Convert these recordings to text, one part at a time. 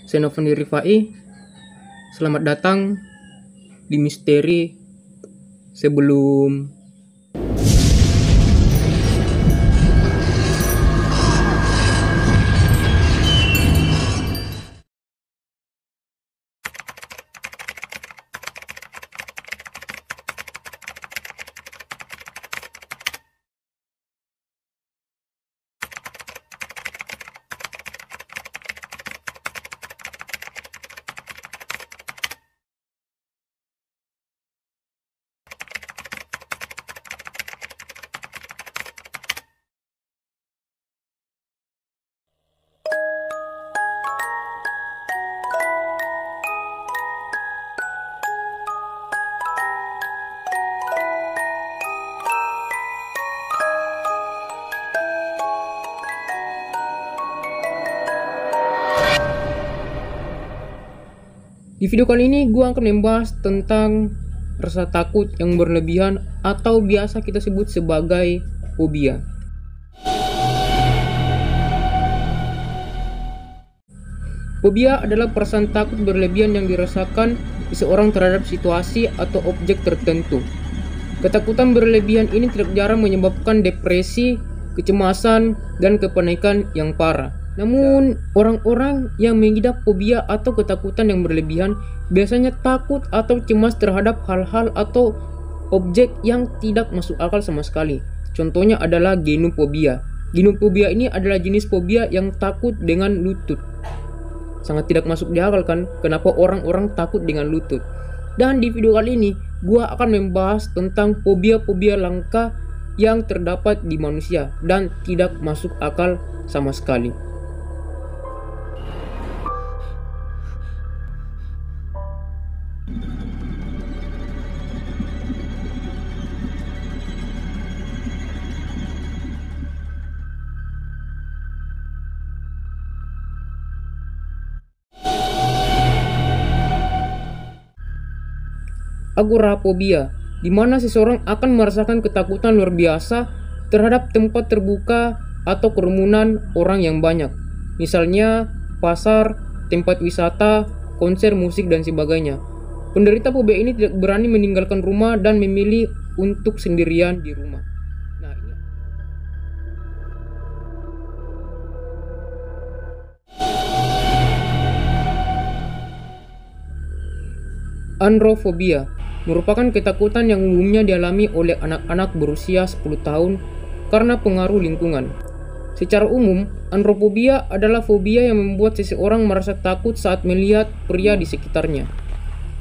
Saya Novan Rifai. Selamat datang di Misteri Sebelum Di video kali ini gue akan membahas tentang rasa takut yang berlebihan atau biasa kita sebut sebagai fobia. Fobia adalah perasaan takut berlebihan yang dirasakan seseorang terhadap situasi atau objek tertentu. Ketakutan berlebihan ini tidak jarang menyebabkan depresi, kecemasan, dan kepanikan yang parah. Namun, orang-orang yang mengidap fobia atau ketakutan yang berlebihan biasanya takut atau cemas terhadap hal-hal atau objek yang tidak masuk akal sama sekali. Contohnya adalah genofobia. Genofobia ini adalah jenis fobia yang takut dengan lutut. Sangat tidak masuk di akal kan, kenapa orang-orang takut dengan lutut. Dan di video kali ini, gua akan membahas tentang fobia-fobia langka yang terdapat di manusia dan tidak masuk akal sama sekali. Agorafobia, di mana seseorang akan merasakan ketakutan luar biasa terhadap tempat terbuka atau kerumunan orang yang banyak. Misalnya pasar, tempat wisata, konser musik dan sebagainya. Penderita fobia ini tidak berani meninggalkan rumah dan memilih untuk sendirian di rumah. Nah, ini androfobia merupakan ketakutan yang umumnya dialami oleh anak-anak berusia 10 tahun karena pengaruh lingkungan. Secara umum, androfobia adalah fobia yang membuat seseorang merasa takut saat melihat pria di sekitarnya.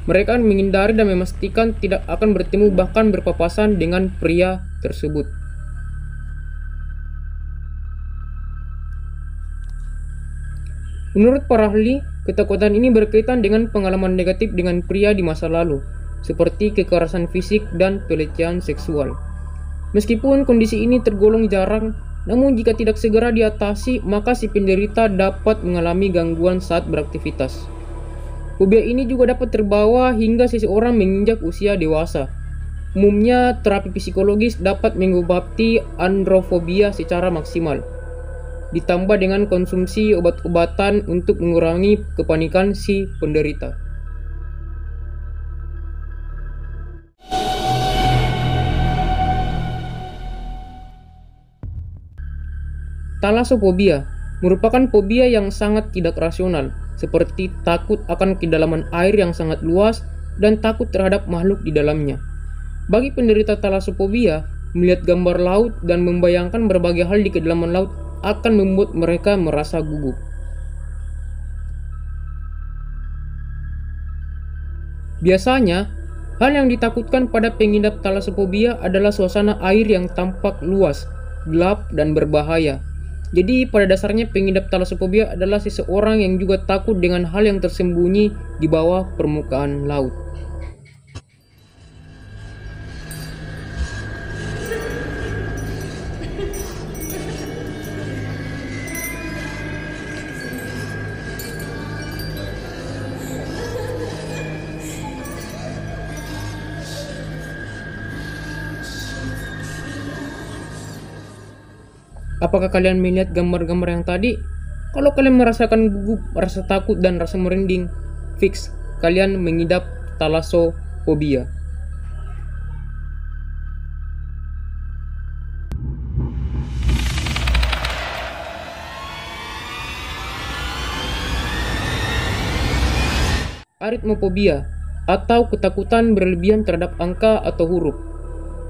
Mereka menghindari dan memastikan tidak akan bertemu bahkan berpapasan dengan pria tersebut. Menurut para ahli, ketakutan ini berkaitan dengan pengalaman negatif dengan pria di masa lalu, seperti kekerasan fisik dan pelecehan seksual. Meskipun kondisi ini tergolong jarang, namun jika tidak segera diatasi, maka si penderita dapat mengalami gangguan saat beraktivitas. Fobia ini juga dapat terbawa hingga seseorang menginjak usia dewasa. Umumnya, terapi psikologis dapat mengobati androfobia secara maksimal, ditambah dengan konsumsi obat-obatan untuk mengurangi kepanikan si penderita. Talassofobia merupakan fobia yang sangat tidak rasional, seperti takut akan kedalaman air yang sangat luas dan takut terhadap makhluk di dalamnya. Bagi penderita talassofobia, melihat gambar laut dan membayangkan berbagai hal di kedalaman laut akan membuat mereka merasa gugup. Biasanya, hal yang ditakutkan pada pengidap talassofobia adalah suasana air yang tampak luas, gelap, dan berbahaya. Jadi pada dasarnya pengidap talassofobia adalah seseorang yang juga takut dengan hal yang tersembunyi di bawah permukaan laut. Apakah kalian melihat gambar-gambar yang tadi? Kalau kalian merasakan gugup, rasa takut, dan rasa merinding, fix kalian mengidap thalassophobia. Aritmofobia atau ketakutan berlebihan terhadap angka atau huruf.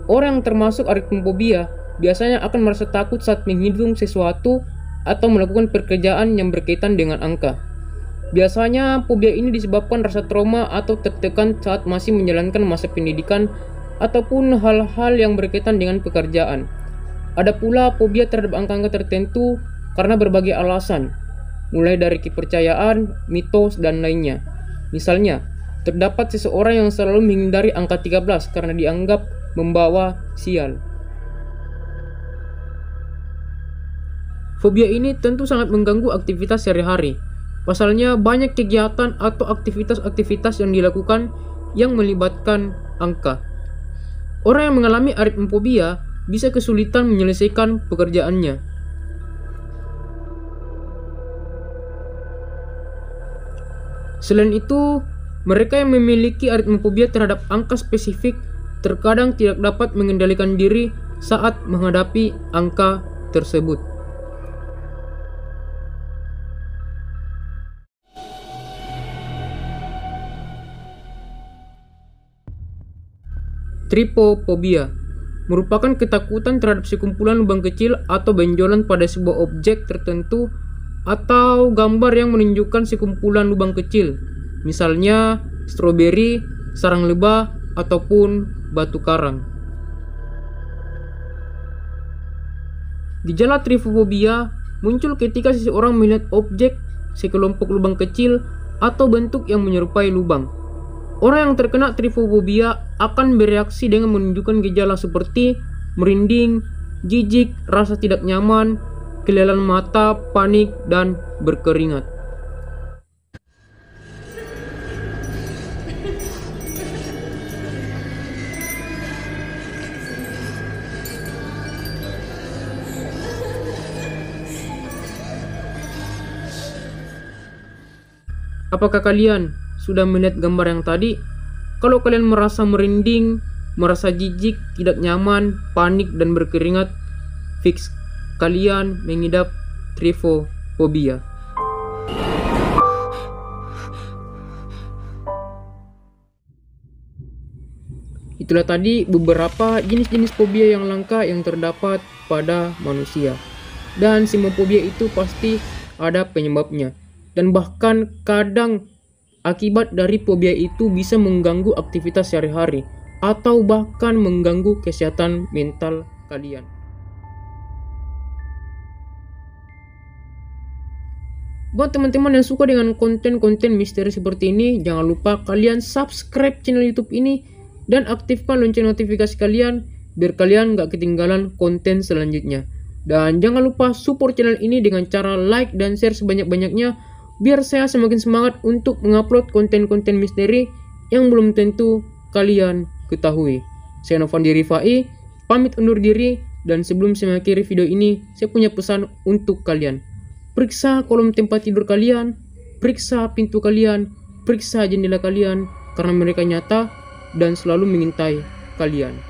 Orang yang termasuk aritmofobia biasanya akan merasa takut saat menghitung sesuatu atau melakukan pekerjaan yang berkaitan dengan angka. Biasanya fobia ini disebabkan rasa trauma atau tertekan saat masih menjalankan masa pendidikan ataupun hal-hal yang berkaitan dengan pekerjaan. Ada pula fobia terhadap angka-angka tertentu karena berbagai alasan, mulai dari kepercayaan, mitos, dan lainnya. Misalnya, terdapat seseorang yang selalu menghindari angka 13 karena dianggap membawa sial. Fobia ini tentu sangat mengganggu aktivitas sehari-hari. Pasalnya, banyak kegiatan atau aktivitas-aktivitas yang dilakukan yang melibatkan angka. Orang yang mengalami aritmofobia bisa kesulitan menyelesaikan pekerjaannya. Selain itu, mereka yang memiliki aritmofobia terhadap angka spesifik terkadang tidak dapat mengendalikan diri saat menghadapi angka tersebut. Trypophobia merupakan ketakutan terhadap sekumpulan lubang kecil atau benjolan pada sebuah objek tertentu atau gambar yang menunjukkan sekumpulan lubang kecil, misalnya stroberi, sarang lebah, ataupun batu karang. Gejala trypophobia muncul ketika seseorang melihat objek, sekelompok lubang kecil, atau bentuk yang menyerupai lubang. Orang yang terkena trypophobia akan bereaksi dengan menunjukkan gejala seperti merinding, jijik, rasa tidak nyaman, kelelahan mata, panik, dan berkeringat. Apakah kalian sudah melihat gambar yang tadi? Kalau kalian merasa merinding, merasa jijik, tidak nyaman, panik, dan berkeringat, fix kalian mengidap trypophobia. Itulah tadi beberapa jenis-jenis fobia yang langka yang terdapat pada manusia. Dan semua fobia itu pasti ada penyebabnya. Dan bahkan kadang akibat dari fobia itu bisa mengganggu aktivitas sehari-hari atau bahkan mengganggu kesehatan mental kalian. Buat teman-teman yang suka dengan konten-konten misteri seperti ini, jangan lupa kalian subscribe channel YouTube ini dan aktifkan lonceng notifikasi kalian biar kalian gak ketinggalan konten selanjutnya. Dan jangan lupa support channel ini dengan cara like dan share sebanyak-banyaknya biar saya semakin semangat untuk mengupload konten-konten misteri yang belum tentu kalian ketahui. Saya Novandi Rifai, pamit undur diri, dan sebelum saya mengakhiri video ini, saya punya pesan untuk kalian. Periksa kolom tempat tidur kalian, periksa pintu kalian, periksa jendela kalian, karena mereka nyata dan selalu mengintai kalian.